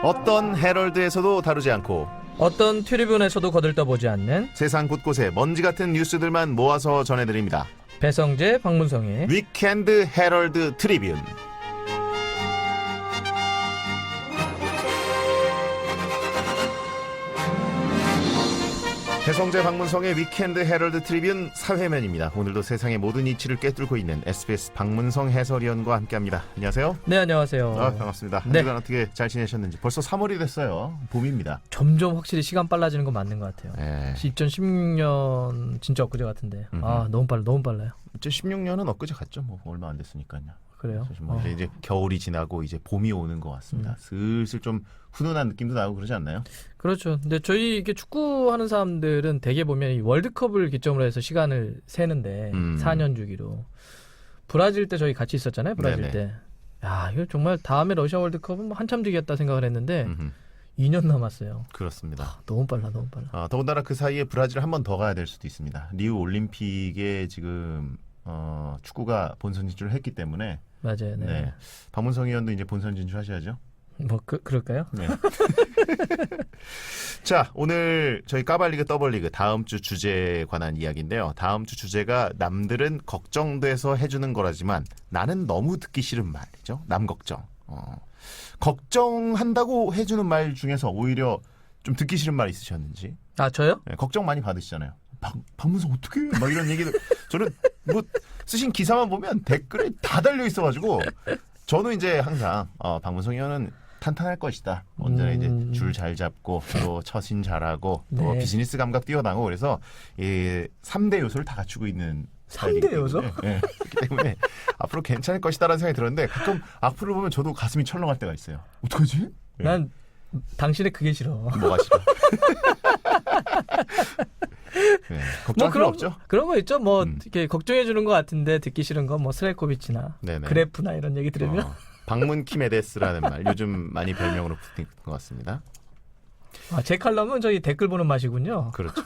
어떤 헤럴드에서도 다루지 않고 어떤 트리뷴에서도 거들떠보지 않는 세상 곳곳에 먼지 같은 뉴스들만 모아서 전해드립니다. 배성재, 박문성의 위켄드 헤럴드 트리뷴. 배성재, 박문성의 위켄드 헤럴드 트리뷴 사회면입니다. 오늘도 세상의 모든 이치를 꿰뚫고 있는 SBS 박문성 해설위원과 함께합니다. 안녕하세요. 네, 안녕하세요. 반갑습니다. 한 네. 주간 어떻게 잘 지내셨는지. 벌써 3월이 됐어요. 봄입니다. 점점 확실히 시간 빨라지는 건 맞는 것 같아요. 네. 2016년 진짜 엊그제 같은데 너무 빨라요. 2016년은 엊그제 갔죠. 뭐 얼마 안 됐으니까요. 그래요? 이제 겨울이 지나고 이제 봄이 오는 것 같습니다. 슬슬 좀 훈훈한 느낌도 나고 그러지 않나요? 그렇죠. 근데 저희 이게 축구하는 사람들은 대개 보면 이 월드컵을 기점으로 해서 시간을 세는데 4년 주기로 브라질 때 저희 같이 있었잖아요. 브라질 네네. 때. 야, 이거 정말 다음에 러시아 월드컵은 한참 뒤겠다 생각을 했는데 2년 남았어요. 그렇습니다. 너무 빨라. 더군다나 그 사이에 브라질 한 번 더 가야 될 수도 있습니다. 리우 올림픽에 지금 축구가 본선 진출을 했기 때문에 맞아요. 네. 박문성 의원도 이제 본선 진출하셔야죠. 뭐 그럴까요? 네. 자, 오늘 저희 까발리그 더블리그 다음 주 주제에 관한 이야기인데요. 다음 주 주제가 남들은 걱정돼서 해주는 거라지만 나는 너무 듣기 싫은 말이죠. 남 걱정. 걱정한다고 해주는 말 중에서 오히려 좀 듣기 싫은 말 있으셨는지. 아, 저요? 네, 걱정 많이 받으시잖아요. 박문성 어떻게 해? 막 이런 얘기들. 저는 뭐 쓰신 기사만 보면 댓글에 다 달려 있어가지고 저는 이제 항상 박문성 의원은 탄탄할 것이다. 언제나 이제 줄 잘 잡고 또 처신 잘하고 또 네. 비즈니스 감각 뛰어나고 그래서 이 3대 요소를 다 갖추고 있는 3대 요소? 네, 그렇기 때문에 앞으로 괜찮을 것이다라는 생각이 들었는데 가끔 악플을 보면 저도 가슴이 철렁할 때가 있어요. 어떡하지? 네. 난 당신의 그게 싫어. 뭐가 싫어? 네, 걱정할 필요 없죠? 그런 거 있죠. 뭐 이렇게 걱정해 주는 것 같은데 듣기 싫은 건 뭐 스트라이코비치나 네네. 그래프나 이런 얘기 들으면 방문 키메데스라는 말 요즘 많이 별명으로 붙은 것 같습니다. 제 칼럼은 저희 댓글 보는 맛이군요. 그렇죠.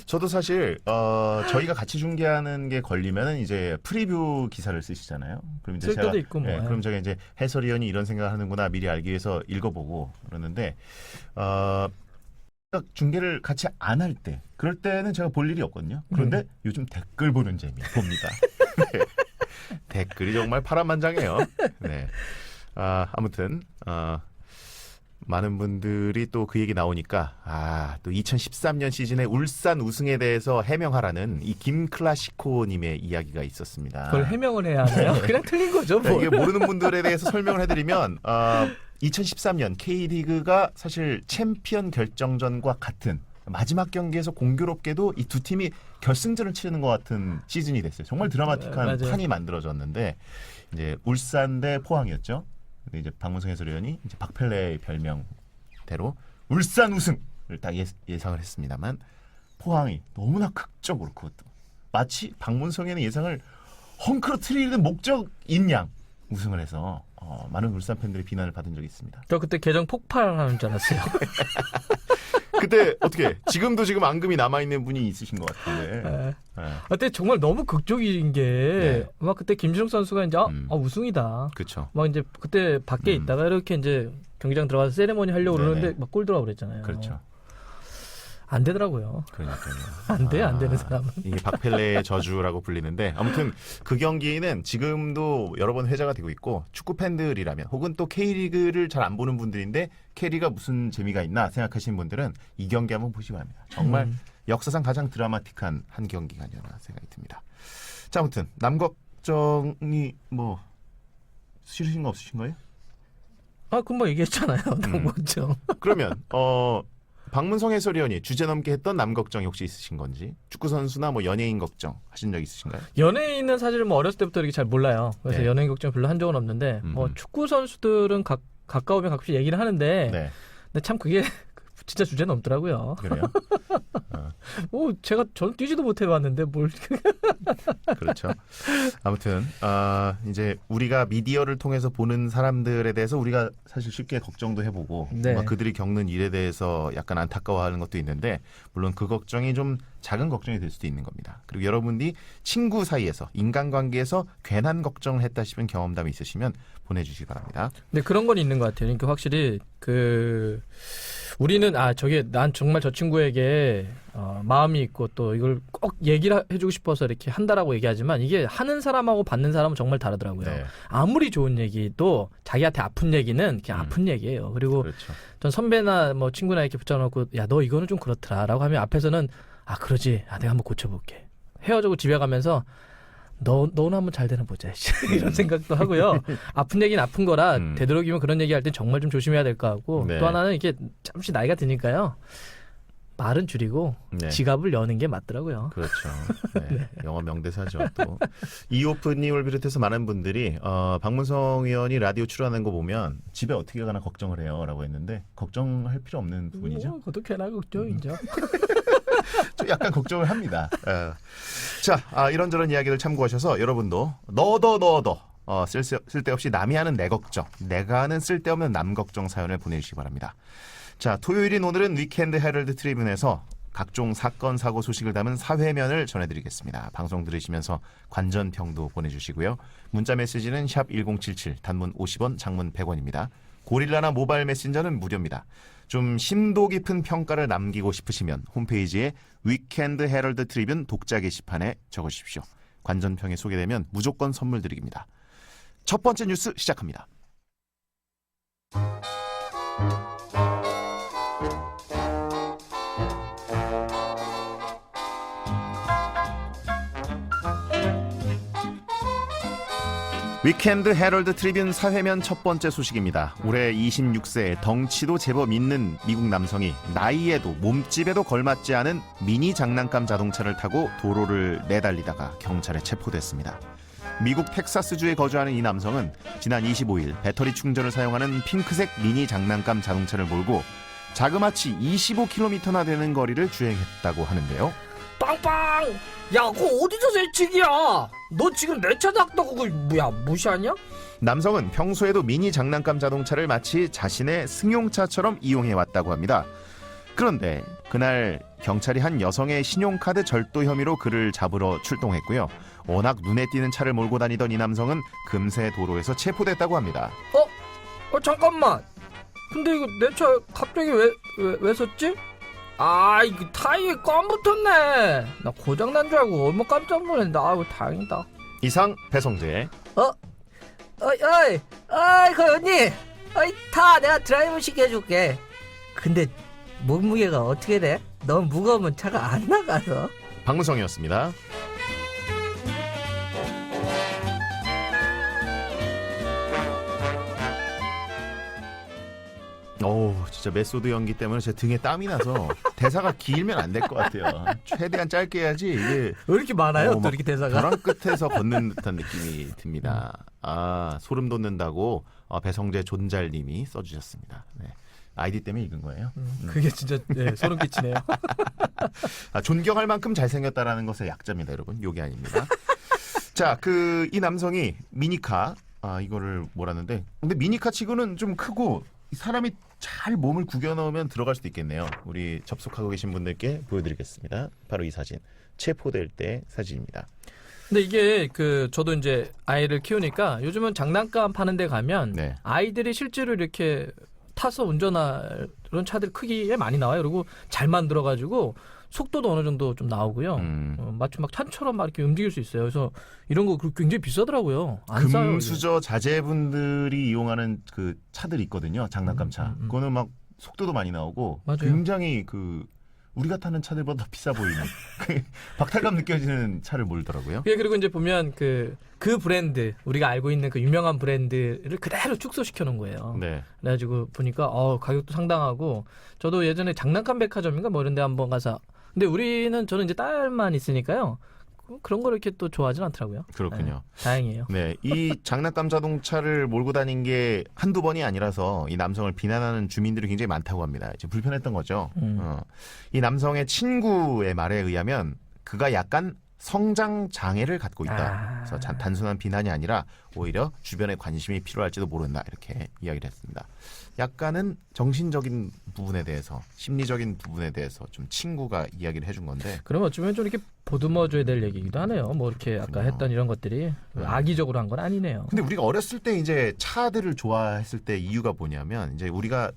저도 사실 저희가 같이 중계하는 게 걸리면은 이제 프리뷰 기사를 쓰시잖아요. 그럼 이제 쓸 제가 때도 있고 뭐. 그럼 제가 이제 해설위원이 이런 생각을 하는구나 미리 알기 위해서 읽어보고 그러는데 딱 중계를 같이 안 할 때 그럴 때는 제가 볼 일이 없거든요. 그런데 요즘 댓글 보는 재미 봅니다. 네. 댓글이 정말 파란만장해요. 네. 아무튼 많은 분들이 또 그 얘기 나오니까 또 2013년 시즌의 울산 우승에 대해서 해명하라는 이 김클라시코님의 이야기가 있었습니다. 그걸 해명을 해야 하나요? 그냥 틀린 거죠. 뭐. 이게 모르는 분들에 대해서 설명을 해드리면 2013년 K리그가 사실 챔피언 결정전과 같은 마지막 경기에서 공교롭게도 이 두 팀이 결승전을 치르는 것 같은 시즌이 됐어요. 정말 드라마틱한 맞아요. 판이 만들어졌는데 이제 울산 대 포항이었죠. 근데 이제 박문성 해설위원이 이제 박펠레의 별명대로 울산 우승을 딱 예상을 했습니다만 포항이 너무나 극적으로 그것도 마치 박문성의 예상을 헝클어뜨리는 목적인 양 우승을 해서 많은 울산 팬들의 비난을 받은 적이 있습니다. 저 그때 계정 폭발하는 줄 알았어요. 그때 어떻게 지금도 지금 앙금이 남아있는 분이 있으신 것 같은데. 네. 그때 정말 너무 극적인 게 막 그때 김신욱 선수가 이제 우승이다. 그렇죠. 막 이제 그때 밖에 있다가 이렇게 이제 경기장 들어가서 세레머니 하려고 그러는데 막 골 들어가고 그랬잖아요. 그렇죠. 안 되더라고요. 그러니까요. 안 돼, 안 되는 사람은. 이게 박펠레의 저주라고 불리는데 아무튼 그 경기는 지금도 여러 번 회자가 되고 있고 축구 팬들이라면 혹은 또 K리그를 잘 안 보는 분들인데 K리그가 무슨 재미가 있나 생각하시는 분들은 이 경기 한번 보시기 바랍니다. 정말 역사상 가장 드라마틱한 한 경기가 아니었나 생각이 듭니다. 자, 아무튼 남 걱정이 뭐 싫으신 거 없으신 거예요? 금방 얘기했잖아요. 남 걱정. 그러면 박문성 해설위원이 주제 넘게 했던 남 걱정이 혹시 있으신 건지 축구 선수나 뭐 연예인 걱정 하신 적 있으신가요? 연예인은 사실 뭐 어렸을 때부터 이렇게 잘 몰라요. 그래서 네. 연예인 걱정 별로 한 적은 없는데 뭐 축구 선수들은 가까우면 가끔씩 얘기를 하는데 네. 근데 참 그게 진짜 주제 넘더라고요. 그래요? 저는 뛰지도 못해봤는데 뭘. 그렇죠. 아무튼 이제 우리가 미디어를 통해서 보는 사람들에 대해서 우리가 사실 쉽게 걱정도 해보고 네. 그들이 겪는 일에 대해서 약간 안타까워하는 것도 있는데 물론 그 걱정이 좀 작은 걱정이 될 수도 있는 겁니다. 그리고 여러분들이 친구 사이에서 인간관계에서 괜한 걱정을 했다 싶은 경험담이 있으시면 보내주시기 바랍니다. 근데 그런 건 있는 것 같아요. 그러니까 확실히 우리는 난 정말 저 친구에게 마음이 있고 또 이걸 꼭 얘기를 해주고 싶어서 이렇게 한다라고 얘기하지만 이게 하는 사람하고 받는 사람은 정말 다르더라고요. 네. 아무리 좋은 얘기도 자기한테 아픈 얘기는 그냥 아픈 얘기예요. 그리고 그렇죠. 전 선배나 뭐 친구나 이렇게 붙여놓고 야, 너 이거는 좀 그렇더라라고 하면 앞에서는 그러지. 내가 한번 고쳐볼게. 헤어지고 집에 가면서 너는 한번 잘 되나 보자. 이런 생각도 하고요. 아픈 얘기는 아픈 거라 되도록이면 그런 얘기할 때 정말 좀 조심해야 될 것 같고 네. 또 하나는 이게 잠시 나이가 드니까요. 말은 줄이고 네. 지갑을 여는 게 맞더라고요. 그렇죠. 네. 영어 명대사죠. 또 이오프님을 비롯해서 많은 분들이 박문성 의원이 라디오 출연하는 거 보면 집에 어떻게 가나 걱정을 해요라고 했는데 걱정할 필요 없는 부분이죠. 그것도 괜한 걱정이죠. 좀 약간 걱정을 합니다. 자, 이런저런 이야기를 참고하셔서 여러분도 너도 쓸데없이 남이 하는 내 걱정, 내가 하는 쓸데없는 남 걱정 사연을 보내주시기 바랍니다. 자, 토요일인 오늘은 위켄드 헤럴드 트리뷴에서 각종 사건 사고 소식을 담은 사회면을 전해드리겠습니다. 방송 들으시면서 관전평도 보내주시고요. 문자 메시지는 샵 1077, 단문 50원, 장문 100원입니다. 고릴라나 모바일 메신저는 무료입니다. 좀 심도 깊은 평가를 남기고 싶으시면 홈페이지에 위켄드 헤럴드 트리뷴 독자 게시판에 적으십시오. 관전평에 소개되면 무조건 선물 드립니다. 첫 번째 뉴스 시작합니다. 위켄드 헤럴드 트리뷴 사회면 첫 번째 소식입니다. 올해 26세 덩치도 제법 있는 미국 남성이 나이에도 몸집에도 걸맞지 않은 미니 장난감 자동차를 타고 도로를 내달리다가 경찰에 체포됐습니다. 미국 텍사스주에 거주하는 이 남성은 지난 25일 배터리 충전을 사용하는 핑크색 미니 장난감 자동차를 몰고 자그마치 25km나 되는 거리를 주행했다고 하는데요. 빵빵! 야, 그거 어디서 새치기야? 너 지금 내 차 닦다고 그걸 뭐야 무시하냐? 남성은 평소에도 미니 장난감 자동차를 마치 자신의 승용차처럼 이용해왔다고 합니다. 그런데 그날 경찰이 한 여성의 신용카드 절도 혐의로 그를 잡으러 출동했고요. 워낙 눈에 띄는 차를 몰고 다니던 이 남성은 금세 도로에서 체포됐다고 합니다. 잠깐만. 근데 이거 내 차 갑자기 왜 썼지? 이거 타이어에 껌 붙었네. 나 고장 난 줄 알고 얼마 깜짝 놀랐는데 다행이다. 이상 배성재. 어이, 그 언니. 내가 드라이브 시켜줄게. 근데 몸무게가 어떻게 돼? 너무 무거우면 차가 안 나가서. 박무성이었습니다. 진짜 메소드 연기 때문에 제 등에 땀이 나서 대사가 길면 안 될 것 같아요. 최대한 짧게 해야지 이게 왜 이렇게 많아요? 또 막 이렇게 대사가. 벼랑 끝에서 걷는 듯한 느낌이 듭니다. 소름 돋는다고 배성재 존잘님이 써주셨습니다. 네. 아이디 때문에 읽은 거예요. 그게 진짜 소름 끼치네요. 존경할 만큼 잘생겼다라는 것의 약자입니다, 여러분. 요게 아닙니다. 자, 이 남성이 미니카 이거를 몰았는데, 근데 미니카 치고는 좀 크고 사람이 잘 몸을 구겨 넣으면 들어갈 수도 있겠네요. 우리 접속하고 계신 분들께 보여드리겠습니다. 바로 이 사진. 체포될 때 사진입니다. 근데 이게 저도 이제 아이를 키우니까 요즘은 장난감 파는 데 가면 네. 아이들이 실제로 이렇게 타서 운전할 그런 차들 크기에 많이 나와요. 그리고 잘 만들어가지고 속도도 어느 정도 좀 나오고요. 마치 막 탄처럼 막 이렇게 움직일 수 있어요. 그래서 이런 거 굉장히 비싸더라고요. 안 싸요. 금수저 자제분들이 이용하는 그 차들이 있거든요. 장난감 차. 그거는 막 속도도 많이 나오고 맞아요. 굉장히 우리가 타는 차들보다 더 비싸 보이는 박탈감 느껴지는 차를 몰더라고요. 그리고 이제 보면 그 브랜드 우리가 알고 있는 그 유명한 브랜드를 그대로 축소시켜 놓은 거예요. 네. 그래가지고 보니까 가격도 상당하고 저도 예전에 장난감 백화점인가 뭐 이런 데 한번 가서 근데 저는 이제 딸만 있으니까요. 그런 걸 이렇게 또 좋아하진 않더라고요. 그렇군요. 네, 다행이에요. 네, 이 장난감 자동차를 몰고 다닌 게 한두 번이 아니라서 이 남성을 비난하는 주민들이 굉장히 많다고 합니다. 이제 불편했던 거죠. 이 남성의 친구의 말에 의하면 그가 약간 성장 장애를 갖고 있다. 그래서 단순한 비난이 아니라 오히려 주변의 관심이 필요할지도 모른다. 이렇게 이야기를 했습니다. 약간은 정신적인 부분에 대해서, 심리적인 부분에 대해서 좀 친구가 이야기를 해준 건데. 그러면 어쩌면 좀 이렇게 보듬어줘야 될 얘기기도 하네요. 뭐 이렇게 아까 그렇군요. 했던 이런 것들이 악의적으로 한 건 아니네요. 근데 우리가 어렸을 때 이제 차들을 좋아했을 때 이유가 뭐냐면 이제 우리가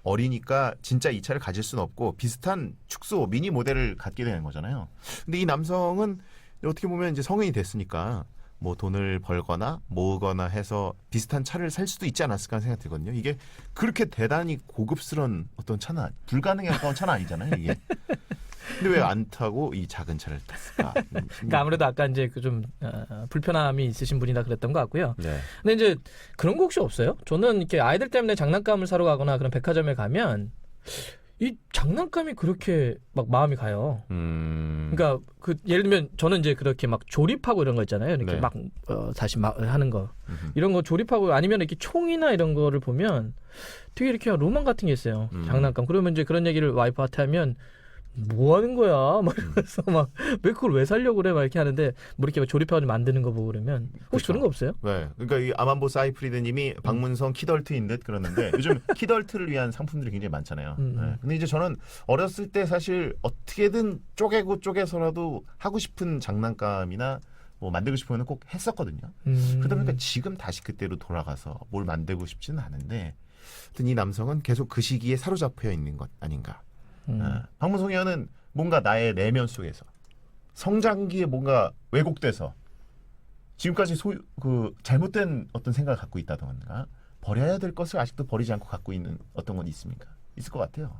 어리니까 진짜 이 차를 가질 수는 없고 비슷한 축소 미니 모델을 갖게 되는 거잖아요. 근데 이 남성은 어떻게 보면 이제 성인이 됐으니까 뭐 돈을 벌거나 모으거나 해서 비슷한 차를 살 수도 있지 않았을까 하는 생각이 들거든요. 이게 그렇게 대단히 고급스러운 어떤 차는 불가능에 가까운 차는 아니잖아요. 이게. 근데 왜 안 타고 이 작은 차를 탔을까? 그러니까 아무래도 아까 이제 그 좀 불편함이 있으신 분이라 그랬던 것 같고요. 네. 근데 이제 그런 거 혹시 없어요? 저는 이렇게 아이들 때문에 장난감을 사러 가거나 그런 백화점에 가면 이 장난감이 그렇게 막 마음이 가요. 그러니까 그 예를 들면 저는 이제 그렇게 막 조립하고 이런 거 있잖아요. 이렇게 네. 막 다시 막 하는 거 이런 거 조립하고 아니면 이렇게 총이나 이런 거를 보면 되게 이렇게 로망 같은 게 있어요. 장난감. 그러면 이제 그런 얘기를 와이프한테 하면 뭐 하는 거야? 막 이러면서 막 왜 그걸 왜 살려고 그래? 막 이렇게 하는데 뭐 이렇게 조립해가지고 만드는 거 보고 그러면 혹시 그쵸. 그런 거 없어요? 네. 그러니까 이 아만보 사이프리드님이 박문성 키덜트인 듯 그러는데 요즘 키덜트를 위한 상품들이 굉장히 많잖아요. 네. 근데 이제 저는 어렸을 때 사실 어떻게든 쪼개고 쪼개서라도 하고 싶은 장난감이나 뭐 만들고 싶으면 꼭 했었거든요. 그러다 보니까 지금 다시 그때로 돌아가서 뭘 만들고 싶지는 않은데 하여튼 이 남성은 계속 그 시기에 사로잡혀 있는 것 아닌가. 박문성 의원은 뭔가 나의 내면 속에서 성장기에 뭔가 왜곡돼서 지금까지 그 잘못된 어떤 생각을 갖고 있다던가 버려야 될 것을 아직도 버리지 않고 갖고 있는 어떤 건 있습니까? 있을 것 같아요.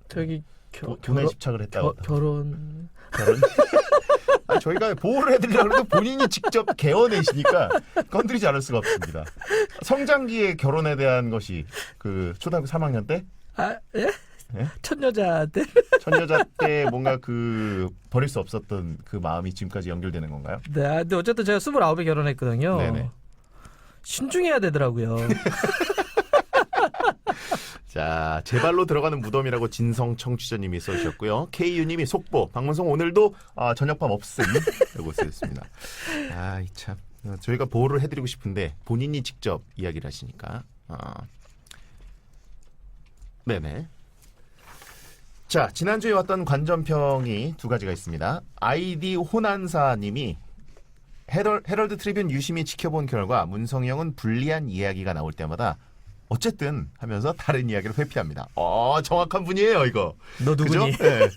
저기 교내 집착을 했다고. 결혼 아니, 저희가 보호를 해드리려고 해도 본인이 직접 개어내시니까 건드리지 않을 수가 없습니다. 성장기의 결혼에 대한 것이 그 초등학교 3학년 때 예? 예? 첫 여자한테 처녀자 때 뭔가 그 버릴 수 없었던 그 마음이 지금까지 연결되는 건가요? 네, 근데 어쨌든 제가 29에 결혼했거든요. 네네. 신중해야 되더라고요. 자, 제 발로 들어가는 무덤이라고 진성 청취자님이 써주셨고요. KU님이 속보, 박문성 오늘도 저녁밥 없음 라고 쓰셨습니다. 아, 이 참. 저희가 보호를 해드리고 싶은데 본인이 직접 이야기를 하시니까. 네네. 자, 지난주에 왔던 관전평이 두 가지가 있습니다. 아이디 호난사님이 헤럴드 트리뷴 유심히 지켜본 결과 문성이 형은 불리한 이야기가 나올 때마다 어쨌든 하면서 다른 이야기를 회피합니다. 정확한 분이에요, 이거. 너 누구니? 그죠? 네.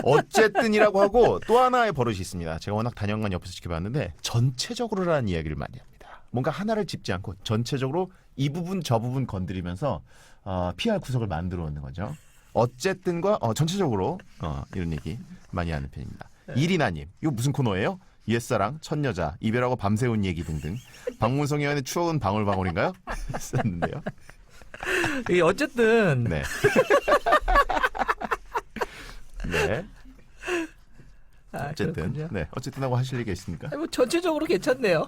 어쨌든이라고 하고 또 하나의 버릇이 있습니다. 제가 워낙 단연간 옆에서 지켜봤는데 전체적으로라는 이야기를 많이 합니다. 뭔가 하나를 짚지 않고 전체적으로 이 부분 저 부분 건드리면서 PR 구석을 만들어 놓는 거죠. 어쨌든과 전체적으로 이런 얘기 많이 하는 편입니다. 이리나님, 이거 무슨 코너예요? 옛사랑, 첫여자, 이별하고 밤새운 얘기 등등. 박문성 의원의 추억은 방울방울인가요? 썼는데요. 이게 어쨌든 네. 네. 어쨌든 그렇군요. 네 어쨌든 하고 하실 얘기가 있습니까? 뭐 전체적으로 괜찮네요.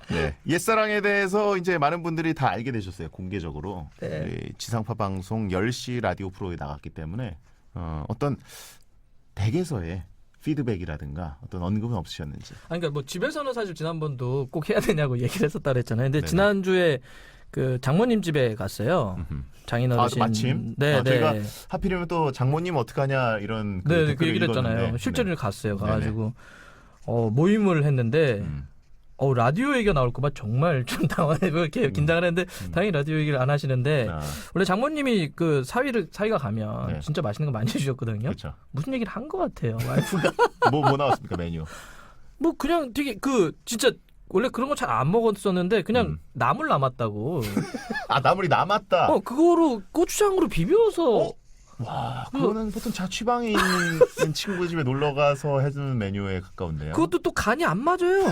네 옛사랑에 대해서 이제 많은 분들이 다 알게 되셨어요. 공개적으로 네. 지상파 방송 10시 라디오 프로에 나갔기 때문에 어떤 댁에서의 피드백이라든가 어떤 언급은 없으셨는지. 그러니까 뭐 집에서는 사실 지난번도 꼭 해야 되냐고 얘기를 했었다 그랬잖아요. 근데 네네. 지난주에 그 장모님 집에 갔어요. 장인어르신. 마침 네, 저희가 네. 하필이면 또 장모님 어떡하냐 이런 네, 그 댓글을 얘기를 했잖아요. 읽었는데. 실제로 네. 갔어요. 가가지고 모임을 했는데 라디오 얘기가 나올까봐 정말 좀 당황해 이렇게 긴장을 했는데 다행히 라디오 얘기를 안 하시는데 원래 장모님이 그 사위가 가면 네. 진짜 맛있는 거 많이 해주셨거든요. 그렇죠. 무슨 얘기를 한 것 같아요, 와이프가. 뭐 나왔습니까 메뉴? 뭐 그냥 되게 그 진짜 원래 그런 거 잘 안 먹었었는데 그냥 나물 남았다고. 나물이 남았다. 그거로 고추장으로 비벼서. 와, 그거는 보통 자취방에 있는 친구 집에 놀러 가서 해주는 메뉴에 가까운데요. 그것도 또 간이 안 맞아요.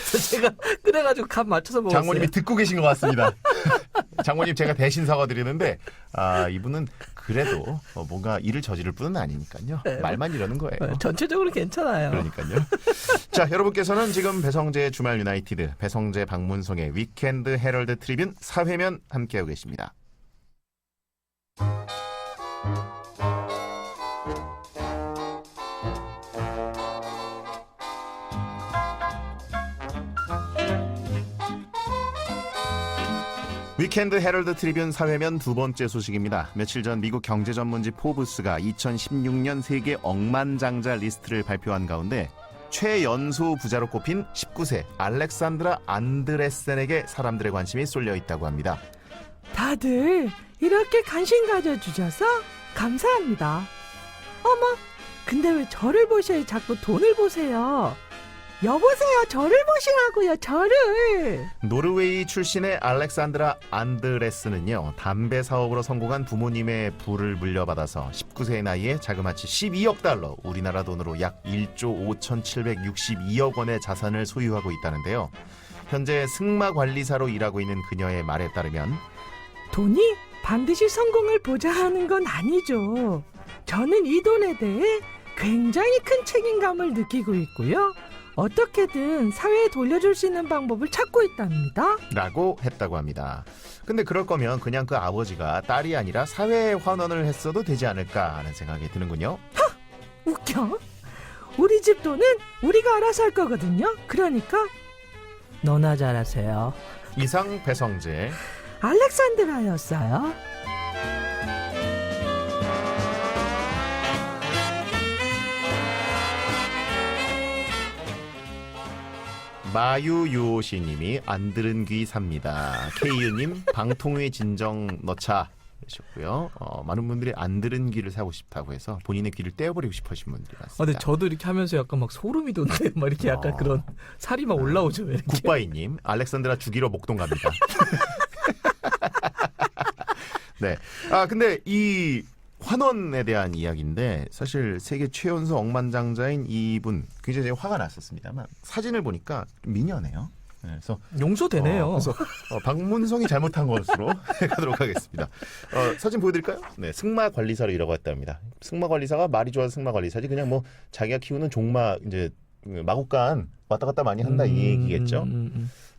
그래서 제가 그래가지고 간 맞춰서 먹었어요. 장모님이 듣고 계신 것 같습니다. 장모님 제가 대신 사과드리는데 이분은 그래도 뭔가 일을 저지를 뿐은 아니니까요. 네. 말만 이러는 거예요. 전체적으로 괜찮아요. 그러니까요. 자, 여러분께서는 지금 배성재 주말 유나이티드, 배성재 박문성의 위켄드 헤럴드 트리뷴 4회면 함께하고 계십니다. 위켄드 헤럴드 트리뷴 4회면 두 번째 소식입니다. 며칠 전 미국 경제 전문지 포브스가 2016년 세계 억만장자 리스트를 발표한 가운데 최연소 부자로 꼽힌 19세 알렉산드라 안드레센에게 사람들의 관심이 쏠려 있다고 합니다. 다들 이렇게 관심 가져주셔서 감사합니다. 어머, 근데 왜 저를 보셔야 자꾸 돈을 보세요? 여보세요, 저를 보시라고요, 저를. 노르웨이 출신의 알렉산드라 안드레스는요, 담배 사업으로 성공한 부모님의 부를 물려받아서 19세의 나이에 자그마치 12억 달러, 우리나라 돈으로 약 1조 5,762억 원의 자산을 소유하고 있다는데요. 현재 승마 관리사로 일하고 있는 그녀의 말에 따르면 돈이 반드시 성공을 보장하는 건 아니죠. 저는 이 돈에 대해 굉장히 큰 책임감을 느끼고 있고요. 어떻게든 사회에 돌려줄 수 있는 방법을 찾고 있답니다. 라고 했다고 합니다. 근데 그럴 거면 그냥 그 아버지가 딸이 아니라 사회에 환원을 했어도 되지 않을까 하는 생각이 드는군요. 웃겨? 우리 집 돈은 우리가 알아서 할 거거든요. 그러니까 너나 잘하세요. 이상 배성재 알렉산드라였어요. 마유요시님이 안 들은 귀 삽니다. KU님 방통위 진정 넣자 하셨고요. 많은 분들이 안 들은 귀를 사고 싶다고 해서 본인의 귀를 떼어버리고 싶으신 분들이 많습니다. 근데 저도 이렇게 하면서 약간 막 소름이 돋네. 막 이렇게 약간 그런 살이 막 올라오죠. 이렇게. 굿바이님 알렉산드라 주기로 목동 갑니다. 네. 근데 이 환원에 대한 이야기인데 사실 세계 최연소 억만장자인 이분 굉장히 화가 났었습니다만 사진을 보니까 미녀네요. 네, 그래서 용서되네요. 그래서 박문성이 잘못한 것으로 가도록 하겠습니다. 사진 보여드릴까요? 네, 승마 관리사로 일하고 있답니다. 승마 관리사가 말이 좋아서 승마 관리사지 그냥 뭐 자기가 키우는 종마 이제 마구간 왔다 갔다 많이 한다 이 얘기겠죠.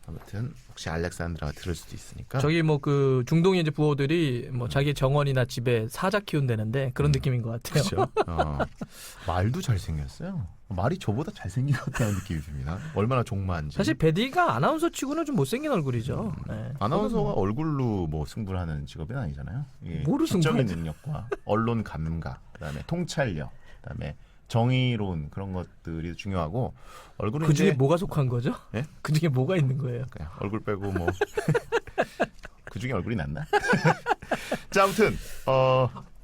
아무튼 혹시 알렉산드라가 들을 수도 있으니까. 저기 뭐 그 중동의 이제 부호들이 뭐 자기 정원이나 집에 사자 키운다는데 그런 느낌인 것 같아요. 그렇죠. 말도 잘생겼어요. 말이 저보다 잘생긴 것 같다는 느낌이 듭니다. 얼마나 종마한지. 사실 베디가 아나운서 치고는 좀 못생긴 얼굴이죠. 네. 아나운서가 얼굴로 뭐 승부를 하는 직업은 아니잖아요. 예, 뭐로 지적인 승부하지? 능력과 언론 감각, 그다음에 통찰력, 그다음에 정의로운 그런 것들이 중요하고 얼굴은 그 중에 이제 뭐가 속한 거죠? 예? 그 중에 뭐가 있는 거예요? 그냥 얼굴 빼고 뭐 그 중에 얼굴이 낫나? 자, 아무튼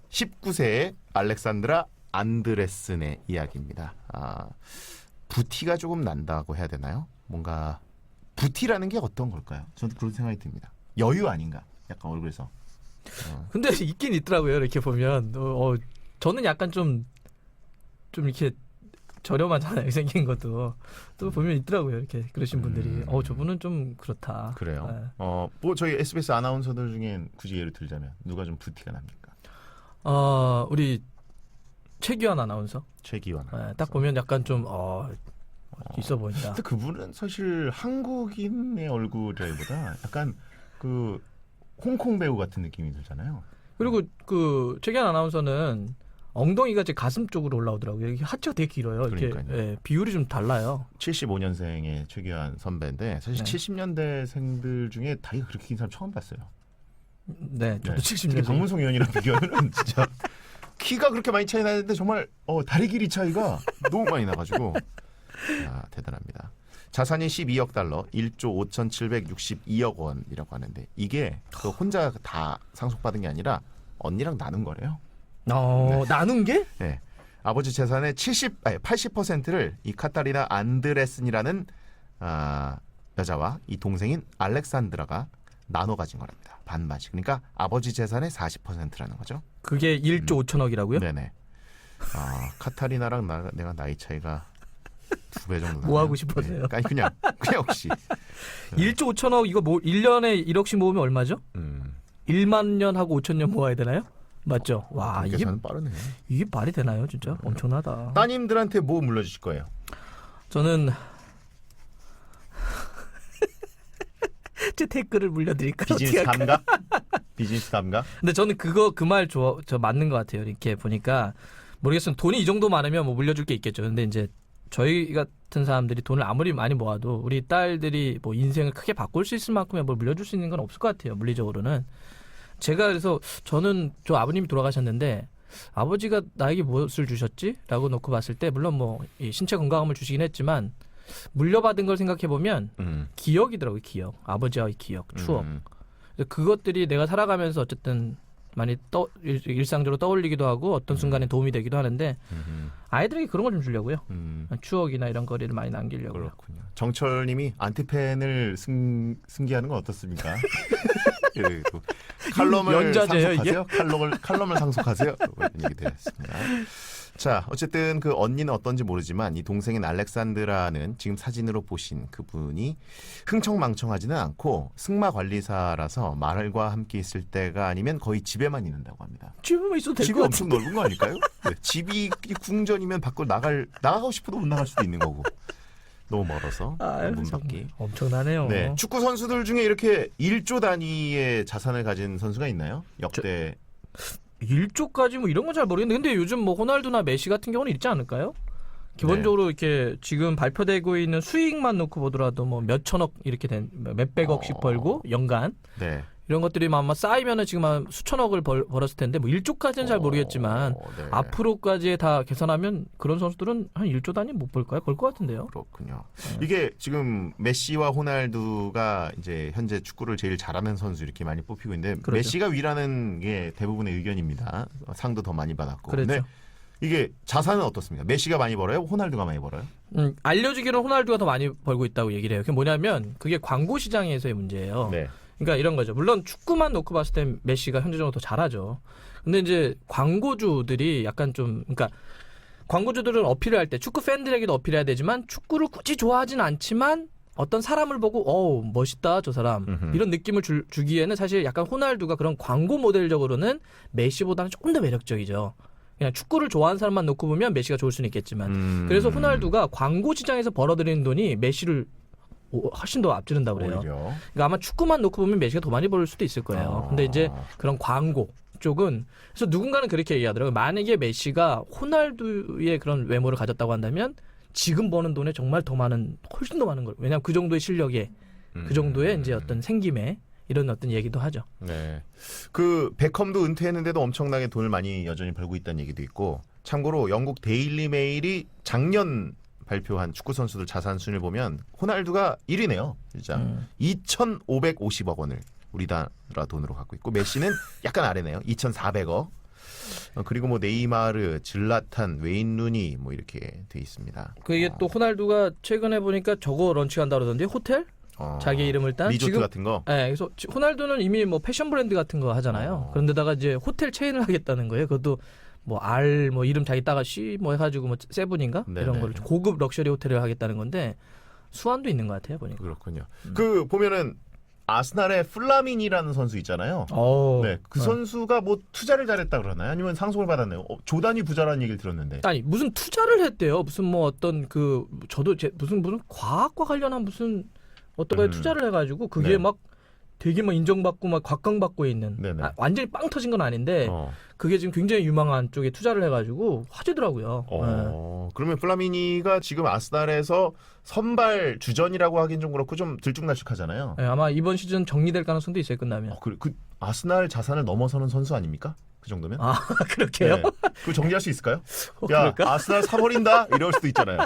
19세의 알렉산드라 안드레슨의 이야기입니다. 부티가 조금 난다고 해야 되나요? 뭔가 부티라는 게 어떤 걸까요? 저도 그런 생각이 듭니다. 여유 아닌가? 약간 얼굴에서. 근데 있긴 있더라고요. 이렇게 보면 저는 약간 좀 이렇게 저렴하잖아요. 생긴 것도 또 보면 있더라고요. 이렇게 그러신 분들이 저분은 좀 그렇다. 그래요. 네. 뭐 저희 SBS 아나운서들 중엔 굳이 예를 들자면 누가 좀 부티가 납니까? 우리 최기환 아나운서. 최기환. 네, 딱 보면 약간 좀 있어 보인다. 근데 그분은 사실 한국인의 얼굴이라기보다 약간 그 홍콩 배우 같은 느낌이 들잖아요. 그리고 그 최기환 아나운서는 엉덩이가 제 가슴 쪽으로 올라오더라고요. 이게 하체가 되게 길어요. 이렇게 그러니까요. 비율이 좀 달라요. 75년생의 최기환 선배인데 사실 네. 70년대생들 중에 다리가 그렇게 긴 사람 처음 봤어요. 네, 저도 특히 70년. 박문성 의원이랑 비교하면 진짜 키가 그렇게 많이 차이 나는데 정말 다리 길이 차이가 너무 많이 나가지고 대단합니다. 자산이 12억 달러, 1조 5,762억 원이라고 하는데 이게 그 혼자 다 상속받은 게 아니라 언니랑 나눈 거래요. 나눈 게? 네. 아버지 재산의 80%를 이 카타리나 안드레슨이라는 여자와 이 동생인 알렉산드라가 나눠 가진 거랍니다. 반반씩. 그러니까 아버지 재산의 40%라는 거죠. 그게 1조 5천억이라고요? 네네. 카타리나랑 내가 나이 차이가 2배 정도 나네요. 뭐 하고 싶어서요? 네. 아니 그냥 혹시 1조 5천억 이거 뭐 1년에 1억씩 모으면 얼마죠? 1만 년 하고 5천 년 모아야 되나요? 맞죠? 와, 이게 계산은 빠르네. 말이 되나요, 진짜? 엄청나다. 따님들한테 뭐 물려주실 거예요? 저는 제 댓글을 물려드릴까? 비즈니스 감각? 비즈니스 감각? 근데 저는 그 말 저 맞는 것 같아요. 이렇게 보니까 모르겠어요. 돈이 이 정도 많으면 뭐 물려줄 게 있겠죠. 근데 이제 저희 같은 사람들이 돈을 아무리 많이 모아도 우리 딸들이 뭐 인생을 크게 바꿀 수 있을 만큼의 뭘 물려줄 수 있는 건 없을 것 같아요. 물리적으로는. 제가 그래서 저는 저 아버님이 돌아가셨는데 아버지가 나에게 무엇을 주셨지? 라고 놓고 봤을 때 물론 뭐 이 신체 건강함을 주시긴 했지만 물려받은 걸 생각해 보면 기억이더라고요. 기억. 아버지와의 기억, 추억. 그래서 그것들이 내가 살아가면서 어쨌든 많이 일상적으로 떠올리기도 하고 어떤 순간에 도움이 되기도 하는데 아이들에게 그런 걸 좀 주려고요. 추억이나 이런 거리를 많이 남기려고요. 그렇군요. 정철님이 안티펜을 승기하는 건 어떻습니까? 예, 또 칼럼을 연자제예요, 상속하세요? 칼럼을 상속하세요? 이런 얘기 드렸습니다. 자, 어쨌든 그 언니는 어떤지 모르지만 이 동생인 알렉산드라는 지금 사진으로 보신 그분이 흥청망청하지는 않고 승마 관리사라서 말과 함께 있을 때가 아니면 거의 집에만 있는다고 합니다. 집에만 있어도 될 집이 것 엄청 넓은 거 아닐까요? 네, 집이 궁전이면 밖으로 나가고 싶어도 못 나갈 수도 있는 거고. 너무 멀어서 문 밖이. 엄청나네요. 네, 축구 선수들 중에 이렇게 1조 단위의 자산을 가진 선수가 있나요? 역대 1조까지 뭐 이런 건 잘 모르겠는데 근데 요즘 뭐 호날두나 메시 같은 경우는 있지 않을까요? 기본적으로 이렇게 지금 발표되고 있는 수익만 놓고 보더라도 뭐 몇천억 이렇게 된 몇백억씩 벌고 연간 네. 이런 것들이 아마 쌓이면은 지금 한 수천억을 벌었을 텐데 뭐 1조까지는 잘 모르겠지만 네. 앞으로까지 다 계산하면 그런 선수들은 한 1조 단위 못 벌까요? 벌 것 같은데요. 그렇군요. 이게 지금 메시와 호날두가 이제 현재 축구를 제일 잘하는 선수 이렇게 많이 뽑히고 있는데 그렇죠. 메시가 위라는 게 대부분의 의견입니다. 상도 더 많이 받았고. 그렇죠. 근데 이게 자산은 어떻습니까? 메시가 많이 벌어요? 호날두가 많이 벌어요? 알려지기로는 호날두가 더 많이 벌고 있다고 얘기를 해요. 그게 뭐냐면 그게 광고 시장에서의 문제예요. 네. 그러니까 이런 거죠. 물론 축구만 놓고 봤을 땐 메시가 현재적으로 더 잘하죠. 근데 이제 광고주들이 약간 좀 그러니까 광고주들은 어필을 할 때 축구 팬들에게도 어필해야 되지만 축구를 굳이 좋아하진 않지만 어떤 사람을 보고 멋있다 저 사람 이런 느낌을 주기에는 사실 약간 호날두가 그런 광고 모델적으로는 메시보다는 조금 더 매력적이죠. 그냥 축구를 좋아하는 사람만 놓고 보면 메시가 좋을 수는 있겠지만 그래서 호날두가 광고 시장에서 벌어들이는 돈이 메시를 훨씬 더 앞지른다고 그래요. 오히려. 그러니까 아마 축구만 놓고 보면 메시가 더 많이 벌 수도 있을 거예요. 근데 이제 그런 광고 쪽은 그래서 누군가는 그렇게 얘기하더라고요. 만약에 메시가 호날두의 그런 외모를 가졌다고 한다면 지금 버는 돈에 정말 더 많은 훨씬 더 많은 걸. 왜냐하면 그 정도의 실력에 그 정도의 이제 어떤 생김에 이런 어떤 얘기도 하죠. 네. 그 베컴도 은퇴했는데도 엄청나게 돈을 많이 여전히 벌고 있다는 얘기도 있고 참고로 영국 데일리 메일이 작년 발표한 축구 선수들 자산 순위를 보면 호날두가 1위네요. 진짜 2,550억 원을 우리나라 돈으로 갖고 있고 메시는 약간 아래네요. 2,400억. 그리고 뭐 네이마르, 질라탄, 웨인 루니 뭐 이렇게 돼 있습니다. 그게 또 호날두가 최근에 보니까 저거 런칭한다 그러던데 호텔? 자기 이름을 딴 리조트 지금 같은 거. 네, 그래서 호날두는 이미 뭐 패션 브랜드 같은 거 하잖아요. 그런데다가 이제 호텔 체인을 하겠다는 거예요. 그것도 뭐 뭐 이름 자기 따가 뭐 해가지고 뭐 세븐인가 네네. 이런 거를 고급 럭셔리 호텔을 하겠다는 건데 수완도 있는 것 같아요 보니까. 그렇군요. 그 보면은 아스날의 플라민이라는 선수 있잖아요. 네, 그 선수가 뭐 투자를 잘했다 그러나요? 아니면 상속을 받았나요? 조단위 부자라는 얘기를 들었는데. 아니 무슨 투자를 했대요. 무슨 뭐 어떤 그 저도 무슨 과학과 관련한 무슨 어떤 거에 투자를 해가지고 그게 네. 막 되게 막 인정받고 막 곽강받고 있는 완전히 빵 터진 건 아닌데 그게 지금 굉장히 유망한 쪽에 투자를 해가지고 화제더라고요. 네. 그러면 플라미니가 지금 아스날에서 선발 주전이라고 하긴 좀 그렇고 좀 들쭉날쭉하잖아요. 네, 아마 이번 시즌 정리될 가능성도 있어요. 끝나면. 그 아스날 자산을 넘어서는 선수 아닙니까? 그 정도면? 아 그렇게요? 네. 그걸 정리할 수 있을까요? 야 그럴까? 아스날 사버린다 이럴 수도 있잖아요.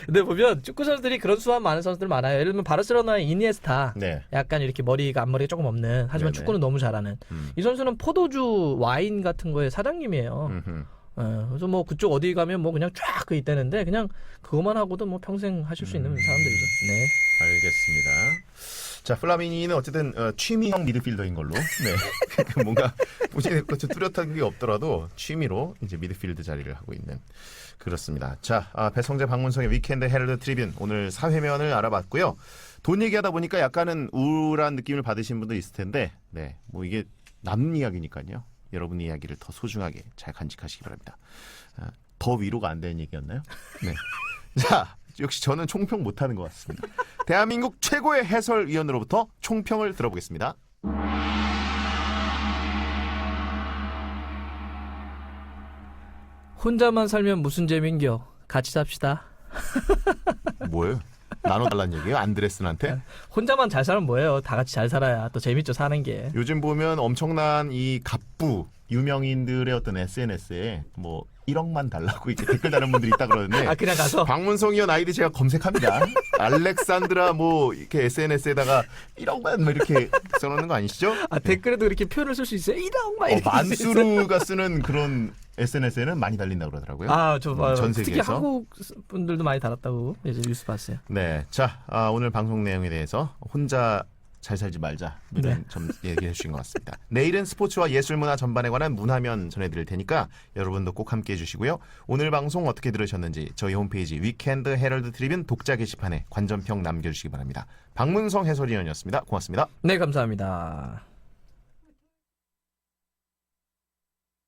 근데 보면 축구 선수들이 그런 수완 많은 선수들 많아요. 예를 들면 바르셀로나의 이니에스타, 네. 약간 이렇게 앞머리가 조금 없는 하지만 네네. 축구는 너무 잘하는 이 선수는 포도주 와인 같은 거의 사장님이에요. 그래서 뭐 그쪽 어디 가면 뭐 그냥 쫙 그 있다는데 그냥 그것만 하고도 뭐 평생 하실 수 있는 사람들이죠. 네. 알겠습니다. 자, 플라미니는 어쨌든 취미형 미드필더인 걸로. 네. 뭔가 본인의 것좀 뚜렷한 게 없더라도 취미로 이제 미드필드 자리를 하고 있는 그렇습니다. 자, 배성재 박문성의 위켄드 헤럴드 트리뷴 오늘 사회면을 알아봤고요. 돈 얘기하다 보니까 약간은 우울한 느낌을 받으신 분도 있을 텐데, 네, 뭐 이게 남 이야기니까요. 여러분의 이야기를 더 소중하게 잘 간직하시기 바랍니다. 더 위로가 안 되는 얘기였나요? 네. 자, 역시 저는 총평 못하는 것 같습니다. 대한민국 최고의 해설위원으로부터 총평을 들어보겠습니다. 혼자만 살면 무슨 재민겨. 같이 삽시다. 뭐예요? 나눠달라는 얘기예요? 안드레슨한테? 혼자만 잘 살면 뭐예요. 다 같이 잘 살아야 또 재밌죠 사는 게. 요즘 보면 엄청난 이 갑부 유명인들의 어떤 SNS에 뭐 1억만 달라고 이렇게 댓글 다는 분들이 있다 그러는데 아 그냥 가서 박문성 의원 아이디 제가 검색합니다. 알렉산드라 뭐 이렇게 SNS에다가 1억만 뭐 이렇게 써놓는 거 아니시죠? 댓글에도 이렇게 표현을 쓸 수 있어요. 이런 막 만수르가 쓰는 그런 SNS에는 많이 달린다 그러더라고요. 아저 전 특히 세계에서. 한국 분들도 많이 달았다고 이제 뉴스 봤어요. 네, 자 오늘 방송 내용에 대해서 혼자 잘 살지 말자 이런 점 얘기해 주신 것 같습니다. 내일은 스포츠와 예술문화 전반에 관한 문화면 전해드릴 테니까 여러분도 꼭 함께해 주시고요. 오늘 방송 어떻게 들으셨는지 저희 홈페이지 위켄드 헤럴드 트리뷴 독자 게시판에 관전평 남겨주시기 바랍니다. 박문성 해설위원이었습니다. 고맙습니다. 네 감사합니다.